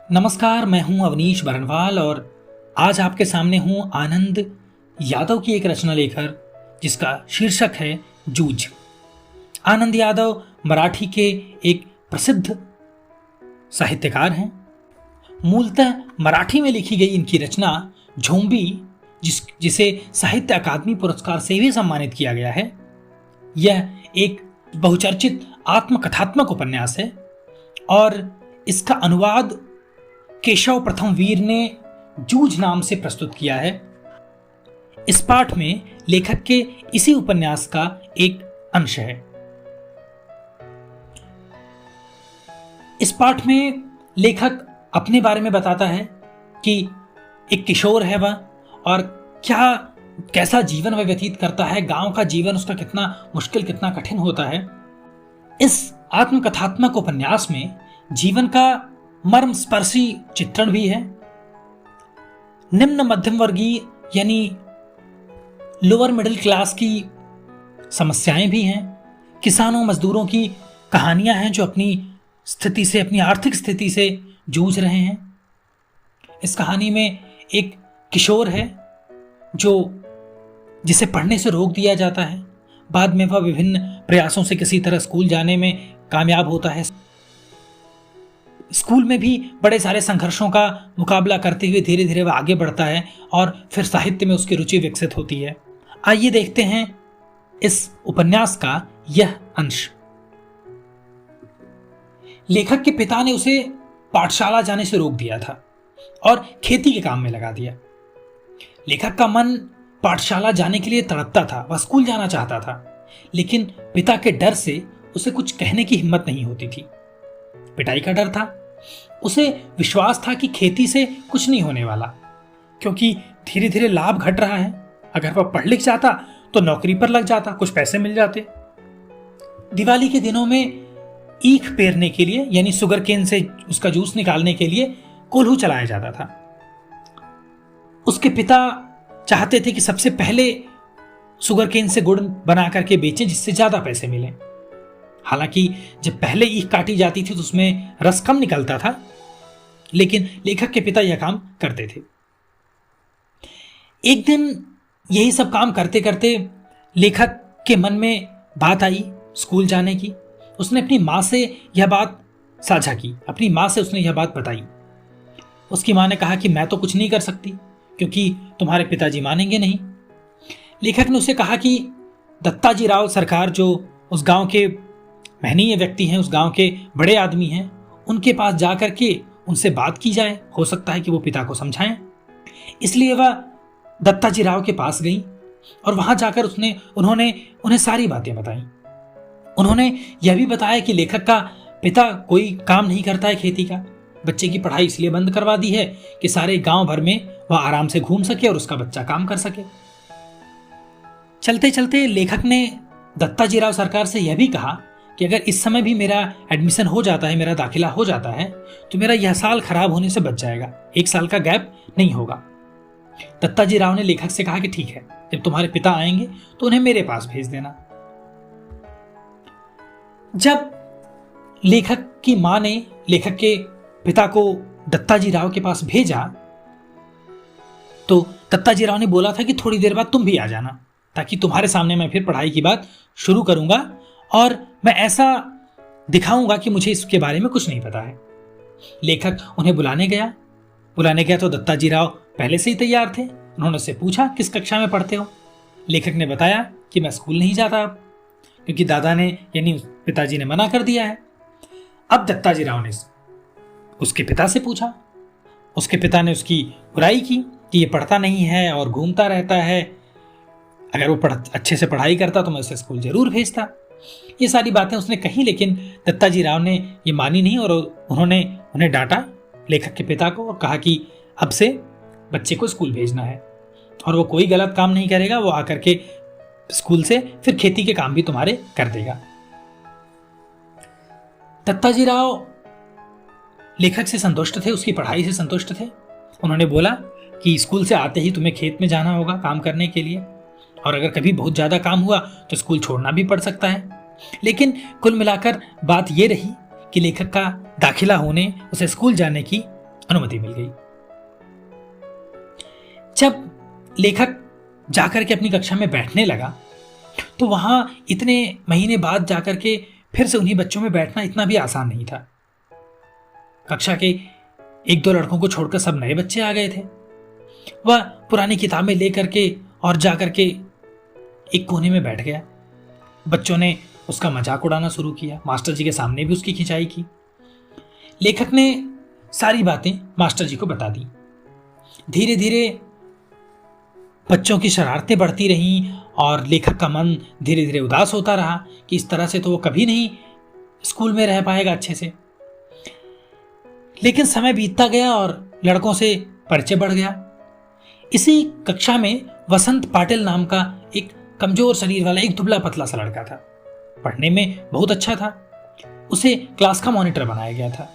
नमस्कार, मैं हूं अवनीश बरनवाल और आज आपके सामने हूं आनंद यादव की एक रचना लेकर जिसका शीर्षक है जूझ। आनंद यादव मराठी के एक प्रसिद्ध साहित्यकार हैं। मूलतः मराठी में लिखी गई इनकी रचना झोंबी, जिसे साहित्य अकादमी पुरस्कार से भी सम्मानित किया गया है, यह एक बहुचर्चित आत्मकथात्मक उपन्यास है और इसका अनुवाद केशव प्रथम वीर ने जूझ नाम से प्रस्तुत किया है। इस पाठ में लेखक के इसी उपन्यास का एक अंश है। इस पाठ में लेखक अपने बारे में बताता है कि एक किशोर है वह और कैसा जीवन वह व्यतीत करता है, गांव का जीवन उसका कितना मुश्किल, कितना कठिन होता है। इस आत्मकथात्मक उपन्यास में जीवन का मर्म स्पर्शी चित्रण भी है। निम्न मध्यम वर्गीय यानी लोअर मिडिल क्लास की समस्याएं भी हैं। किसानों मजदूरों की कहानियां हैं जो अपनी आर्थिक स्थिति से जूझ रहे हैं। इस कहानी में एक किशोर है जिसे पढ़ने से रोक दिया जाता है। बाद में वह विभिन्न प्रयासों से किसी तरह स्कूल जाने में कामयाब होता है। स्कूल में भी बड़े सारे संघर्षों का मुकाबला करते हुए धीरे धीरे वह आगे बढ़ता है और फिर साहित्य में उसकी रुचि विकसित होती है। आइए देखते हैं इस उपन्यास का यह अंश। लेखक के पिता ने उसे पाठशाला जाने से रोक दिया था और खेती के काम में लगा दिया। लेखक का मन पाठशाला जाने के लिए तड़पता था, वह स्कूल जाना चाहता था, लेकिन पिता के डर से उसे कुछ कहने की हिम्मत नहीं होती थी। पिटाई का डर था। उसे विश्वास था कि खेती से कुछ नहीं होने वाला, क्योंकि धीरे धीरे लाभ घट रहा है। अगर वह पढ़ लिख जाता तो नौकरी पर लग जाता, कुछ पैसे मिल जाते। दिवाली के दिनों में ईख पेरने के लिए यानी सुगर केन से उसका जूस निकालने के लिए कोल्हू चलाया जाता था। उसके पिता चाहते थे कि सबसे पहले सुगर केन से गुड़ बना करके बेचें जिससे ज्यादा पैसे मिलें। हालांकि जब पहले ईख काटी जाती थी तो उसमें रस कम निकलता था, लेकिन लेखक के पिता यह काम करते थे। एक दिन यही सब काम करते करते लेखक के मन में बात आई स्कूल जाने की। उसने अपनी माँ से यह बात साझा की, अपनी माँ से उसने यह बात बताई। उसकी माँ ने कहा कि मैं तो कुछ नहीं कर सकती क्योंकि तुम्हारे पिताजी मानेंगे नहीं। लेखक ने उसे कहा कि दत्ताजी राव सरकार जो उस गांव के महनीय व्यक्ति हैं, उस गांव के बड़े आदमी हैं, उनके पास जाकर के उनसे बात की जाए, हो सकता है कि वो पिता को समझाएं। इसलिए वह दत्ताजी राव के पास गई और वहां जाकर उन्होंने उन्हें सारी बातें बताई। उन्होंने यह भी बताया कि लेखक का पिता कोई काम नहीं करता है खेती का, बच्चे की पढ़ाई इसलिए बंद करवा दी है कि सारे गांव भर में वह आराम से घूम सके और उसका बच्चा काम कर सके। चलते चलते लेखक ने दत्ताजी राव सरकार से यह भी कहा कि अगर इस समय भी मेरा एडमिशन हो जाता है, मेरा दाखिला हो जाता है, तो मेरा यह साल खराब होने से बच जाएगा, 1 साल का गैप नहीं होगा। दत्ताजी राव ने लेखक से कहा कि ठीक है, जब तुम्हारे पिता आएंगे तो उन्हें मेरे पास भेज देना। जब लेखक की मां ने लेखक के पिता को दत्ताजी राव के पास भेजा तो दत्ताजी राव ने बोला था कि थोड़ी देर बाद तुम भी आ जाना, ताकि तुम्हारे सामने मैं फिर पढ़ाई की बात शुरू करूंगा और मैं ऐसा दिखाऊंगा कि मुझे इसके बारे में कुछ नहीं पता है। लेखक उन्हें बुलाने गया तो दत्ताजी राव पहले से ही तैयार थे। उन्होंने उससे पूछा किस कक्षा में पढ़ते हो। लेखक ने बताया कि मैं स्कूल नहीं जाता अब, क्योंकि दादा ने यानी पिताजी ने मना कर दिया है। अब दत्ताजी राव ने उसके पिता से पूछा। उसके पिता ने उसकी बुराई की कि ये पढ़ता नहीं है और घूमता रहता है, अगर वो अच्छे से पढ़ाई करता तो मैं उसे स्कूल जरूर भेजता। ये सारी बातें उसने कही, लेकिन दत्ताजी राव ने ये मानी नहीं और उन्होंने उन्हें डांटा लेखक के पिता को और कहा कि अब से बच्चे को स्कूल भेजना है और वो कोई गलत काम नहीं करेगा, वो आकर के स्कूल से फिर खेती के काम भी तुम्हारे कर देगा। दत्ताजी राव लेखक से संतुष्ट थे, उसकी पढ़ाई से संतुष्ट थे। उन्होंने बोला कि स्कूल से आते ही तुम्हें खेत में जाना होगा काम करने के लिए, और अगर कभी बहुत ज़्यादा काम हुआ तो स्कूल छोड़ना भी पड़ सकता है। लेकिन कुल मिलाकर बात यह रही कि लेखक का दाखिला होने, उसे स्कूल जाने की अनुमति मिल गई। जब लेखक जाकर के अपनी कक्षा में बैठने लगा तो वहां इतने महीने बाद जाकर के फिर से उन्हीं बच्चों में बैठना इतना भी आसान नहीं था। कक्षा के एक दो लड़कों को छोड़कर सब नए बच्चे आ गए थे। वह पुरानी किताबें लेकर के और जाकर के एक कोने में बैठ गया। बच्चों ने उसका मजाक उड़ाना शुरू किया, मास्टर जी के सामने भी उसकी खिंचाई की। लेखक ने सारी बातें मास्टर जी को बता दी। धीरे धीरे बच्चों की शरारतें बढ़ती रहीं और लेखक का मन धीरे धीरे उदास होता रहा कि इस तरह से तो वो कभी नहीं स्कूल में रह पाएगा अच्छे से। लेकिन समय बीतता गया और लड़कों से परिचय बढ़ गया। इसी कक्षा में वसंत पाटिल नाम का एक कमजोर शरीर वाला एक दुबला पतला सा लड़का था। पढ़ने में बहुत अच्छा था। उसे क्लास का मॉनिटर बनाया गया था।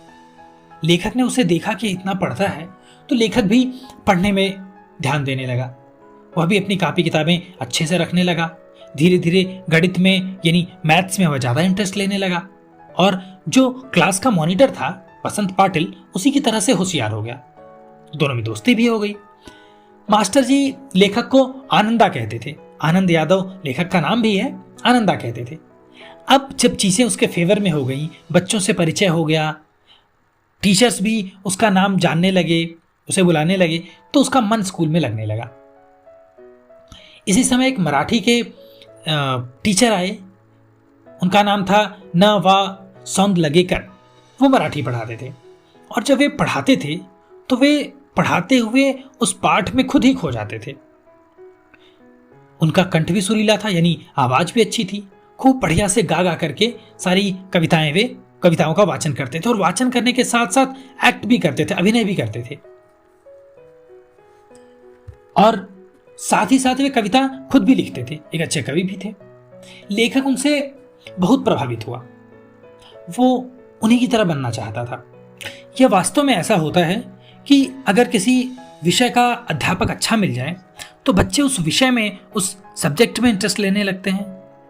लेखक ने उसे देखा कि इतना पढ़ता है तो लेखक भी पढ़ने में ध्यान देने लगा। वह भी अपनी कॉपी किताबें अच्छे से रखने लगा। धीरे धीरे गणित में यानी मैथ्स में वह ज़्यादा इंटरेस्ट लेने लगा और जो क्लास का मॉनिटर था वसंत पाटिल उसी की तरह से होशियार हो गया। दोनों में दोस्ती भी हो गई। मास्टर जी लेखक को आनंदा कहते थे। आनंद यादव लेखक का नाम भी है, आनंदा कहते थे। अब जब चीज़ें उसके फेवर में हो गई, बच्चों से परिचय हो गया, टीचर्स भी उसका नाम जानने लगे, उसे बुलाने लगे, तो उसका मन स्कूल में लगने लगा। इसी समय एक मराठी के टीचर आए। उनका नाम था न वा सौंद लगेकर। वो मराठी पढ़ाते थे और जब वे पढ़ाते थे तो वे पढ़ाते हुए उस पाठ में खुद ही खो जाते थे। उनका कंठ भी सुरीला था, यानी आवाज भी अच्छी थी। खूब बढ़िया से गा गा करके सारी कविताएं वे कविताओं का वाचन करते थे और वाचन करने के साथ साथ एक्ट भी करते थे, अभिनय भी करते थे और साथ ही साथ वे कविता खुद भी लिखते थे। एक अच्छे कवि भी थे। लेखक उनसे बहुत प्रभावित हुआ। वो उन्हीं की तरह बनना चाहता था। यह वास्तव में ऐसा होता है कि अगर किसी विषय का अध्यापक अच्छा मिल जाए तो बच्चे उस विषय में, उस सब्जेक्ट में इंटरेस्ट लेने लगते हैं,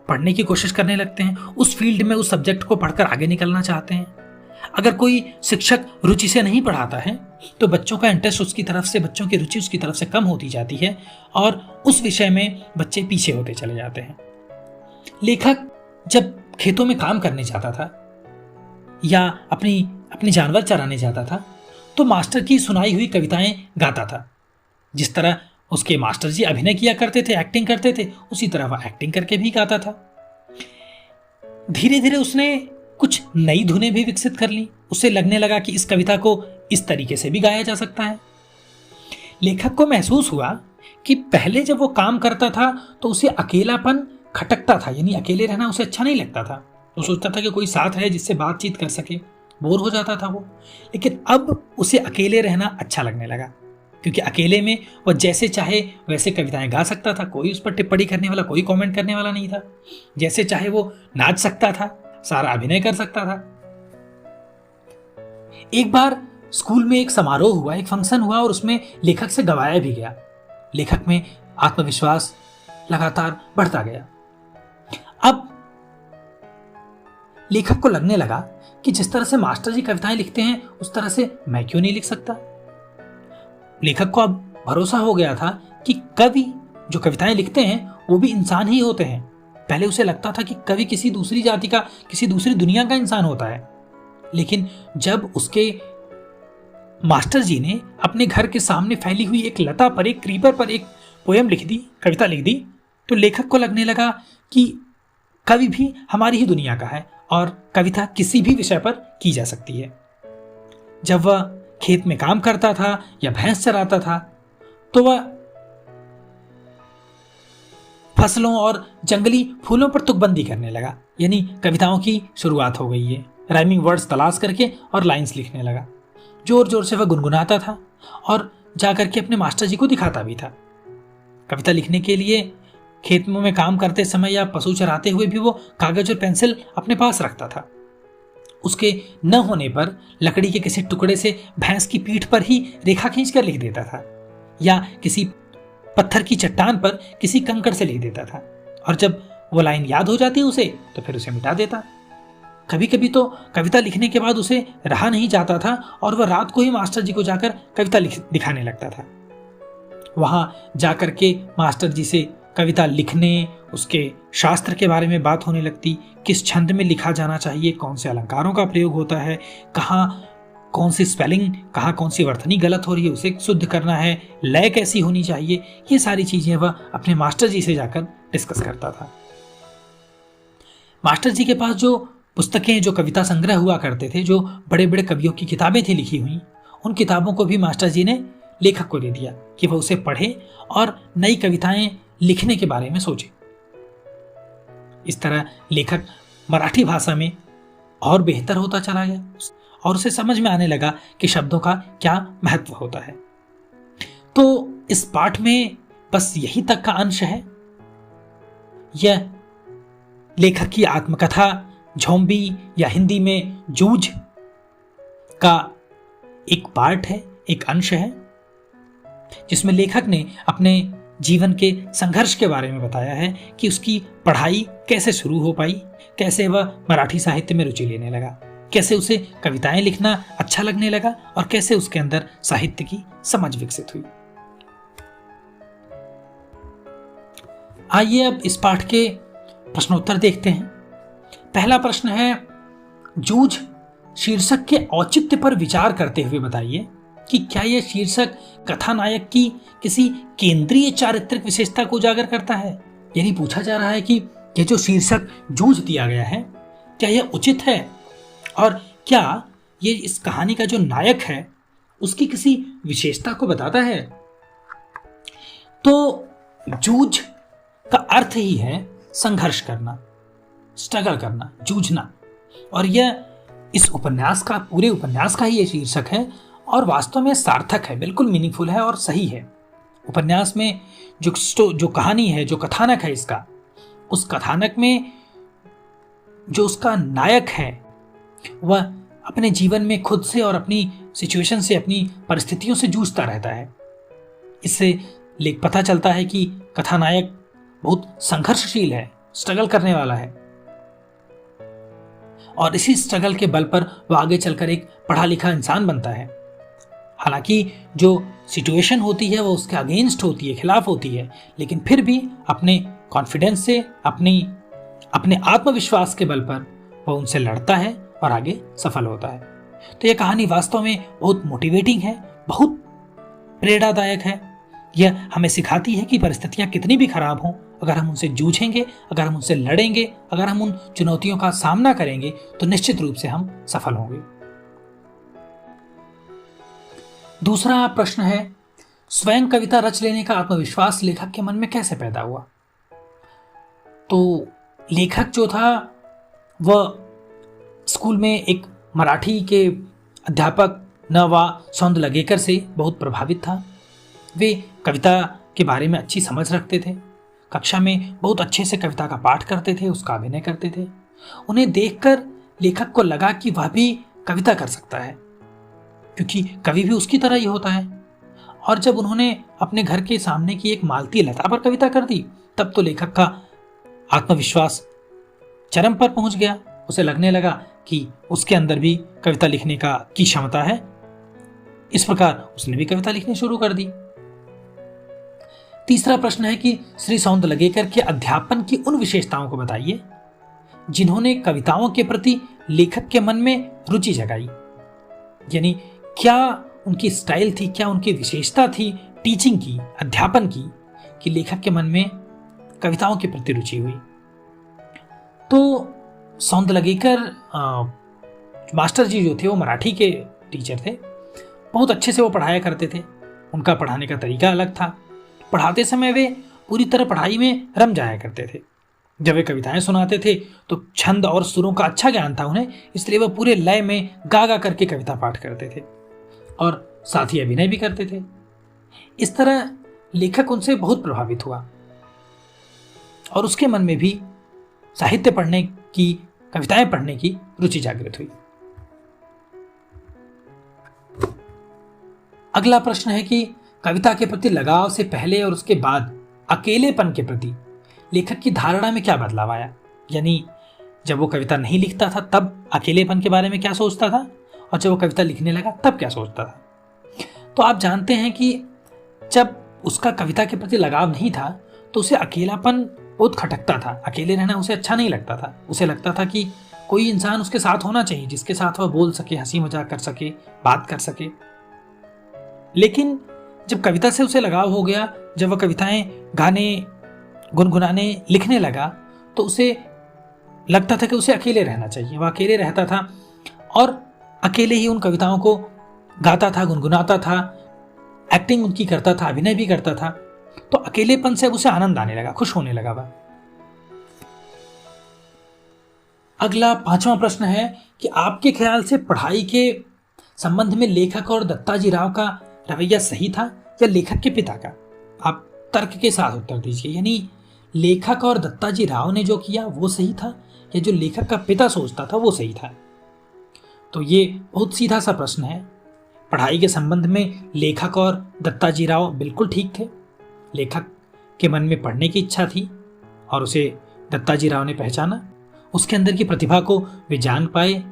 पढ़ने की कोशिश करने लगते हैं, उस फील्ड में उस सब्जेक्ट को पढ़कर आगे निकलना चाहते हैं। अगर कोई शिक्षक रुचि से नहीं पढ़ाता है तो बच्चों का इंटरेस्ट उसकी तरफ से, बच्चों की रुचि उसकी तरफ से कम होती जाती है और उस विषय में बच्चे पीछे होते चले जाते हैं। लेखक जब खेतों में काम करने जाता था या अपनी जानवर चराने जाता था तो मास्टर की सुनाई हुई कविताएं गाता था। जिस तरह उसके मास्टर जी अभिनय किया करते थे, एक्टिंग करते थे, उसी तरह वह एक्टिंग करके भी गाता था। धीरे धीरे उसने कुछ नई धुनें भी विकसित कर ली। उसे लगने लगा कि इस कविता को इस तरीके से भी गाया जा सकता है। लेखक को महसूस हुआ कि पहले जब वो काम करता था तो उसे अकेलापन खटकता था, यानी अकेले रहना उसे अच्छा नहीं लगता था। वो सोचता था कि कोई साथ रहे जिससे बातचीत कर सके, बोर हो जाता था वो। लेकिन अब उसे अकेले रहना अच्छा लगने लगा क्योंकि अकेले में वह जैसे चाहे वैसे कविताएं गा सकता था। कोई उस पर टिप्पणी करने वाला, कोई कमेंट करने वाला नहीं था। जैसे चाहे वो नाच सकता था, सारा अभिनय कर सकता था। एक बार स्कूल में एक समारोह हुआ, एक फंक्शन हुआ और उसमें लेखक से गवाया भी गया। लेखक में आत्मविश्वास लगातार बढ़ता गया। अब लेखक को लगने लगा कि जिस तरह से मास्टर जी कविताएं लिखते हैं उस तरह से मैं क्यों नहीं लिख सकता। लेखक को अब भरोसा हो गया था कि कवि जो कविताएं लिखते हैं वो भी इंसान ही होते हैं। पहले उसे लगता था कि कवि किसी दूसरी जाति का, किसी दूसरी दुनिया का इंसान होता है। लेकिन जब उसके मास्टर जी ने अपने घर के सामने फैली हुई एक लता पर, एक क्रीपर पर एक पोयम लिख दी, कविता लिख दी, तो लेखक को लगने लगा कि कवि भी हमारी ही दुनिया का है और कविता किसी भी विषय पर की जा सकती है। जब वह खेत में काम करता था या भैंस चराता था तो वह फसलों और जंगली फूलों पर तुकबंदी करने लगा, यानी कविताओं की शुरुआत हो गई है। राइमिंग वर्ड्स तलाश करके और लाइंस लिखने लगा। जोर जोर से वह गुनगुनाता था और जाकर के अपने मास्टर जी को दिखाता भी था। कविता लिखने के लिए खेतों में काम करते समय या पशु चराते हुए भी वो कागज और पेंसिल अपने पास रखता था। उसके न होने पर लकड़ी के किसी टुकड़े से भैंस की पीठ पर ही रेखा खींचकर लिख देता था या किसी पत्थर की चट्टान पर किसी कंकड़ से लिख देता था और जब वो लाइन याद हो जाती उसे तो फिर उसे मिटा देता। कभी कभी तो कविता लिखने के बाद उसे रहा नहीं जाता था और वह रात को ही मास्टर जी को जाकर कविता दिखाने लगता था। वहां जाकर के मास्टर जी से कविता लिखने, उसके शास्त्र के बारे में बात होने लगती, किस छंद में लिखा जाना चाहिए, कौन से अलंकारों का प्रयोग होता है, कहाँ कौन सी स्पेलिंग, कहाँ कौन सी वर्तनी गलत हो रही है उसे शुद्ध करना है, लय कैसी होनी चाहिए, ये सारी चीजें वह अपने मास्टर जी से जाकर डिस्कस करता था। मास्टर जी के पास जो पुस्तकें, जो कविता संग्रह हुआ करते थे, जो बड़े बड़े कवियों की किताबें थी लिखी हुई, उन किताबों को भी मास्टर जी ने लेखक को दे दिया कि वह उसे पढ़े और नई कविताएं लिखने के बारे में सोचे। इस तरह लेखक मराठी भाषा में और बेहतर होता चला गया और उसे समझ में आने लगा कि शब्दों का क्या महत्व होता है। तो इस पाठ में बस यही तक का अंश है। यह लेखक की आत्मकथा झोंबी या हिंदी में जूझ का एक पार्ट है, एक अंश है, जिसमें लेखक ने अपने जीवन के संघर्ष के बारे में बताया है कि उसकी पढ़ाई कैसे शुरू हो पाई, कैसे वह मराठी साहित्य में रुचि लेने लगा, कैसे उसे कविताएं लिखना अच्छा लगने लगा और कैसे उसके अंदर साहित्य की समझ विकसित हुई। आइए अब इस पाठ के प्रश्नोत्तर देखते हैं। पहला प्रश्न है, जूझ शीर्षक के औचित्य पर विचार करते हुए बताइए कि क्या यह शीर्षक कथानायक की किसी केंद्रीय चारित्रिक विशेषता को उजागर करता है। यानी पूछा जा रहा है कि यह जो शीर्षक जूझ दिया गया है, क्या यह उचित है और क्या ये इस कहानी का जो नायक है उसकी किसी विशेषता को बताता है। तो जूझ का अर्थ ही है संघर्ष करना, स्ट्रगल करना, जूझना, और यह इस उपन्यास का, पूरे उपन्यास का ही ये शीर्षक है और वास्तव में सार्थक है, बिल्कुल मीनिंगफुल है और सही है। उपन्यास में जो कहानी है, जो कथानक है इसका, उस कथानक में जो उसका नायक है वह अपने जीवन में खुद से और अपनी सिचुएशन से, अपनी परिस्थितियों से जूझता रहता है। इससे पता चलता है कि कथानायक बहुत संघर्षशील है, स्ट्रगल करने वाला है और इसी स्ट्रगल के बल पर वह आगे चलकर एक पढ़ा लिखा इंसान बनता है। हालांकि जो सिचुएशन होती है वो उसके अगेंस्ट होती है, खिलाफ होती है, लेकिन फिर भी अपने कॉन्फिडेंस से, अपने आत्मविश्वास के बल पर वह उनसे लड़ता है और आगे सफल होता है। तो यह कहानी वास्तव में बहुत मोटिवेटिंग है, बहुत प्रेरणादायक है। यह हमें सिखाती है कि परिस्थितियां कितनी भी खराब हों, अगर हम उनसे जूझेंगे, अगर हम उनसे लड़ेंगे, अगर हम उन चुनौतियों का सामना करेंगे तो निश्चित रूप से हम सफल होंगे। दूसरा प्रश्न है, स्वयं कविता रच लेने का आत्मविश्वास लेखक के मन में कैसे पैदा हुआ। तो लेखक जो था वह स्कूल में एक मराठी के अध्यापक न.वा. सौंद लगेकर से बहुत प्रभावित था। वे कविता के बारे में अच्छी समझ रखते थे, कक्षा में बहुत अच्छे से कविता का पाठ करते थे, उसका अभिनय करते थे। उन्हें देखकर लेखक को लगा कि वह भी कविता कर सकता है, क्योंकि कवि भी उसकी तरह ही होता है। और जब उन्होंने अपने घर के सामने की एक मालती लता पर कविता कर दी, तब तो लेखक का आत्मविश्वास चरम पर पहुंच गया। उसे लगने लगा कि उसके अंदर भी कविता लिखने की क्षमता है। इस प्रकार उसने भी कविता लिखनी शुरू कर दी। तीसरा प्रश्न है कि श्री सौंद लगेकर के अध्यापन की उन विशेषताओं को बताइए जिन्होंने कविताओं के प्रति लेखक के मन में रुचि जगाई। यानी क्या उनकी स्टाइल थी, क्या उनकी विशेषता थी टीचिंग की, अध्यापन की, कि लेखक के मन में कविताओं के प्रति रुचि हुई। तो सौंद लगेकर मास्टर जी जो थे वो मराठी के टीचर थे, बहुत अच्छे से वो पढ़ाया करते थे। उनका पढ़ाने का तरीका अलग था। पढ़ाते समय वे पूरी तरह पढ़ाई में रम जाया करते थे। जब वे कविताएं सुनाते थे तो छंद और सुरों का अच्छा ज्ञान था उन्हें, इसलिए वह पूरे लय में गा गा करके कविता पाठ करते थे और साथ ही अभिनय भी करते थे। इस तरह लेखक उनसे बहुत प्रभावित हुआ और उसके मन में भी साहित्य पढ़ने की, कविताएं पढ़ने की रुचि जागृत हुई। अगला प्रश्न है कि कविता के प्रति लगाव से पहले और उसके बाद अकेलेपन के प्रति लेखक की धारणा में क्या बदलाव आया। यानी जब वो कविता नहीं लिखता था तब अकेलेपन के बारे में क्या सोचता था, और जब वो कविता लिखने लगा तब क्या सोचता था। तो आप जानते हैं कि जब उसका कविता के प्रति लगाव नहीं था तो उसे अकेलापन बहुत खटकता था। अकेले रहना उसे अच्छा नहीं लगता था। उसे लगता था कि कोई इंसान उसके साथ होना चाहिए जिसके साथ वह बोल सके, हंसी मजाक कर सके, बात कर सके। लेकिन जब कविता से उसे लगाव हो गया, जब वह कविताएं गाने, गुनगुनाने, लिखने लगा, तो उसे लगता था कि उसे अकेले रहना चाहिए। वह अकेले रहता था और अकेले ही उन कविताओं को गाता था, गुनगुनाता था, एक्टिंग उनकी करता था, अभिनय भी करता था। तो अकेलेपन से उसे आनंद आने लगा, खुश होने लगा वह। अगला 5वां प्रश्न है कि आपके ख्याल से पढ़ाई के संबंध में लेखक और दत्ताजी राव का रवैया सही था या लेखक के पिता का? आप तर्क के साथ उत्तर दीजिए। यानी लेखक और दत्ताजी राव ने जो किया वो सही था या जो लेखक का पिता सोचता था वो सही था? तो ये बहुत सीधा सा प्रश्न है। पढ़ाई के संबंध में लेखक और दत्ताजी राव बिल्कुल ठीक थे। लेखक के मन में पढ़ने की इच्छा थी और उसे दत्ताजी राव ने पहचाना। उसके अंदर की प्रतिभा को वे जान पाए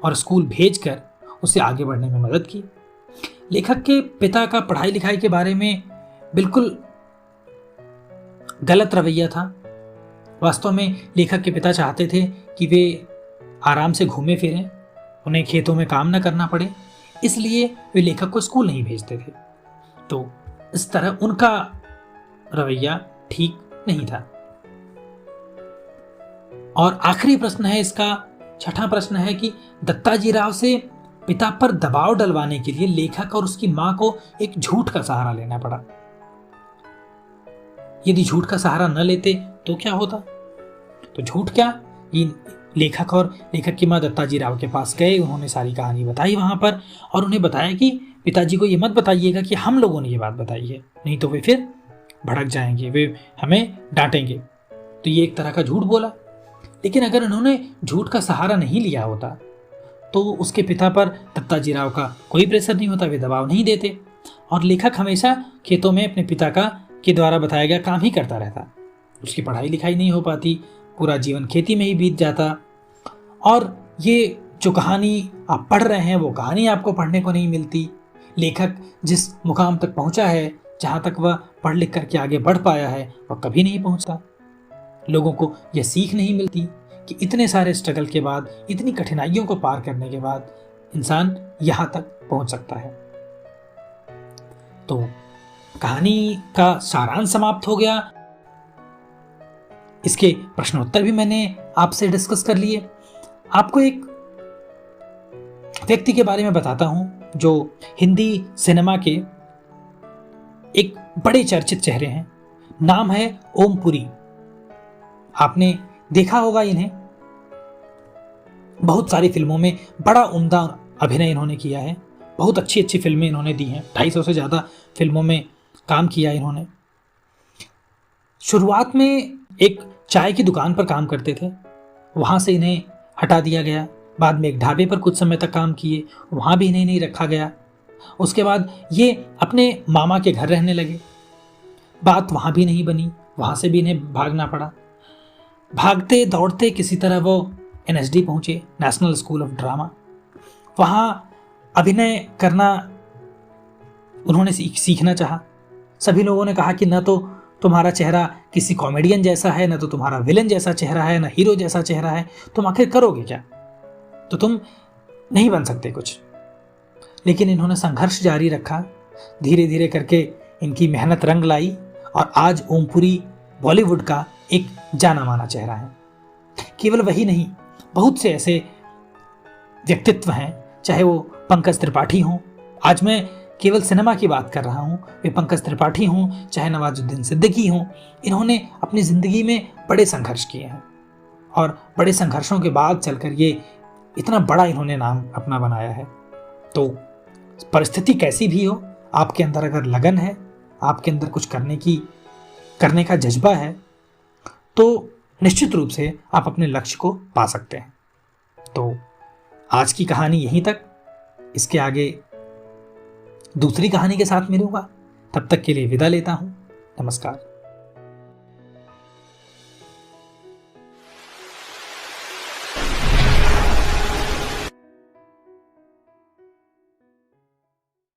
और स्कूल भेजकर उसे आगे बढ़ने में मदद की। लेखक के पिता का पढ़ाई लिखाई के बारे में बिल्कुल गलत रवैया था। वास्तव में लेखक के पिता चाहते थे कि वे आराम से घूमे फिरें, उन्हें खेतों में काम न करना पड़े, इसलिए वे लेखक को स्कूल नहीं भेजते थे। तो इस तरह उनका रवैया ठीक नहीं था। और आखिरी प्रश्न है इसका, 6वां प्रश्न है कि दत्ताजी राव से पिता पर दबाव डलवाने के लिए लेखक और उसकी मां को एक झूठ का सहारा लेना पड़ा। यदि झूठ का सहारा न लेते तो क्या होता? तो झूठ क्या, ये लेखक और लेखक की मां दत्ताजी राव के पास गए, उन्होंने सारी कहानी बताई वहां पर और उन्हें बताया कि पिताजी को ये मत बताइएगा कि हम लोगों ने ये बात बताई है, नहीं तो वे फिर भड़क जाएंगे, वे हमें डांटेंगे। तो ये एक तरह का झूठ बोला। लेकिन अगर उन्होंने झूठ का सहारा नहीं लिया होता तो उसके पिता पर दत्ताजी राव का कोई प्रेशर नहीं होता, वे दबाव नहीं देते और लेखक हमेशा खेतों में अपने पिता के द्वारा बताया गया काम ही करता रहता। उसकी पढ़ाई लिखाई नहीं हो पाती, पूरा जीवन खेती में ही बीत जाता और ये जो कहानी आप पढ़ रहे हैं वो कहानी आपको पढ़ने को नहीं मिलती। लेखक जिस मुकाम तक पहुंचा है, जहां तक वह पढ़ लिख करके आगे बढ़ पाया है, वह कभी नहीं पहुंचता। लोगों को यह सीख नहीं मिलती कि इतने सारे स्ट्रगल के बाद, इतनी कठिनाइयों को पार करने के बाद इंसान यहां तक पहुंच सकता है। तो कहानी का सारांश समाप्त हो गया। इसके प्रश्नोत्तर भी मैंने आपसे डिस्कस कर लिए। आपको एक व्यक्ति के बारे में बताता हूं जो हिंदी सिनेमा के एक बड़े चर्चित चेहरे हैं। नाम है ओम पुरी। आपने देखा होगा इन्हें, बहुत सारी फिल्मों में बड़ा उम्दा अभिनय इन्होंने किया है, बहुत अच्छी अच्छी फिल्में इन्होंने दी हैं, 250 से ज़्यादा फिल्मों में काम किया इन्होंने। शुरुआत में एक चाय की दुकान पर काम करते थे, वहाँ से इन्हें हटा दिया गया। बाद में एक ढाबे पर कुछ समय तक काम किए, वहाँ भी इन्हें नहीं रखा गया। उसके बाद ये अपने मामा के घर रहने लगे, बात वहाँ भी नहीं बनी, वहाँ से भी इन्हें भागना पड़ा। भागते दौड़ते किसी तरह वो NSD पहुँचे, नेशनल स्कूल ऑफ ड्रामा। वहाँ अभिनय करना उन्होंने सीखना चाहा। सभी लोगों ने कहा कि न तो तुम्हारा चेहरा किसी कॉमेडियन जैसा है, न तो तुम्हारा विलन जैसा चेहरा है, न हीरो जैसा चेहरा है, तुम आखिर करोगे क्या? तो तुम नहीं बन सकते कुछ। लेकिन इन्होंने संघर्ष जारी रखा, धीरे धीरे करके इनकी मेहनत रंग लाई और आज ओमपुरी बॉलीवुड का एक जाना माना चेहरा है। केवल वही नहीं, बहुत से ऐसे व्यक्तित्व हैं, चाहे वो पंकज त्रिपाठी हों, आज मैं केवल सिनेमा की बात कर रहा हूँ, वे पंकज त्रिपाठी हों, चाहे नवाजुद्दीन सिद्दीकी हों, इन्होंने अपनी ज़िंदगी में बड़े संघर्ष किए हैं और बड़े संघर्षों के बाद चलकर ये इतना बड़ा इन्होंने नाम अपना बनाया है। तो परिस्थिति कैसी भी हो, आपके अंदर अगर लगन है, आपके अंदर कुछ करने का जज्बा है, तो निश्चित रूप से आप अपने लक्ष्य को पा सकते हैं। तो आज की कहानी यहीं तक, इसके आगे दूसरी कहानी के साथ मिलूंगा। तब तक के लिए विदा लेता हूं। नमस्कार।